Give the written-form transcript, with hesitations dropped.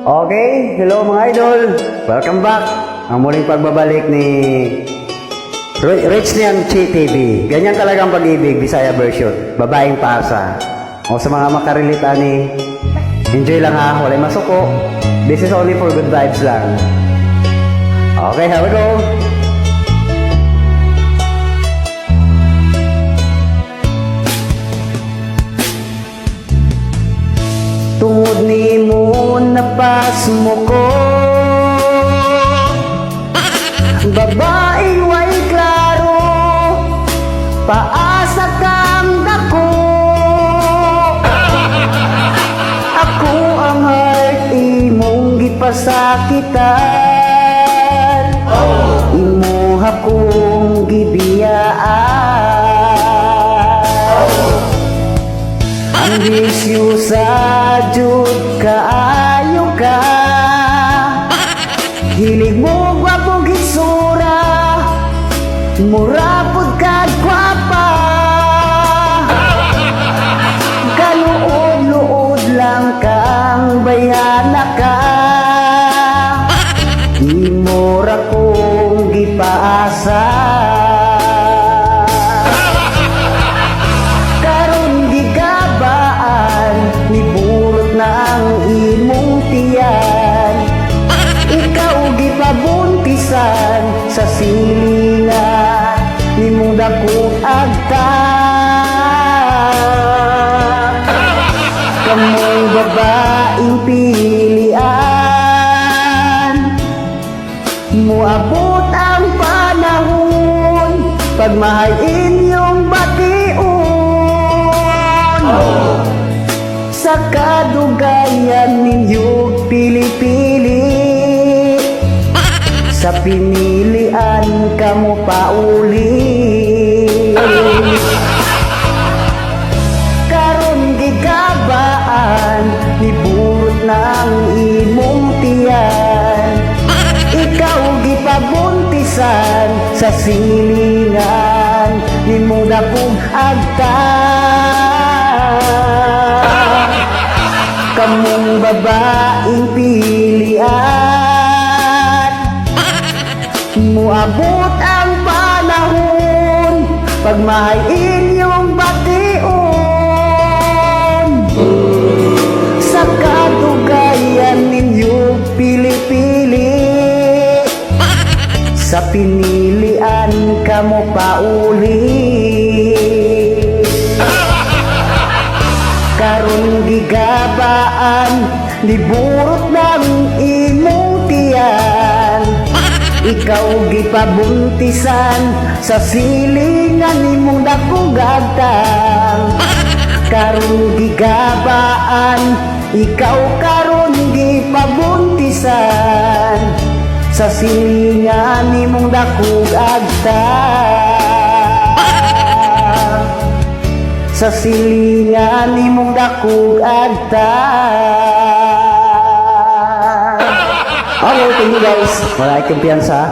Okay, hello mga idol. Welcome back. Ang muling pagbabalik ni Rich Nian Chi TV. Ganyan talagang pag-ibig, Bisaya version. Babaeng pasa. O sa mga makarelate ani, enjoy lang ha, walay masuko. This is only for good vibes lang. Okay, here we go. Tungod ni mo napas mo ko, babaeng way klaro, paasa kang dako. Ako ang heart imong gipasakitan, imo akong gibiyaan. Ambisyo sa jud kaayo ka, hilig mo gwapong gisura, mura pud ka gwapa. Kaluod-luod lang kang bayana ka, imo ra kong gipaasa. Pabuntisan sa silingan nimong dakong agta. Kamong babaeng pilian, muabot ang panahon pagmahay inyong bation. Sa kadugayan ninyong pili-pili, sa pinilian kamo pauli. Karon gigabaan niburot ng imong tiyan, ikaw gipabuntisan sa silingan nimong dakong agta. Kamong babaeng pilian, muabot ang panahon pagmahay inyong bation. Sa kadugayan ninyong pili-pili, sa pinilian kamo pauli. Karon gigabaan niburot ng imong tiyan, ikaw gipabuntisan sa silingan nimong dakong agtang. Karon gigabaan, ikaw karon gipabuntisan sa silingan nimong dakong agtang. Sa silingan nimong dakong agtang. Okay, thank you guys. Wala kumpiyansa.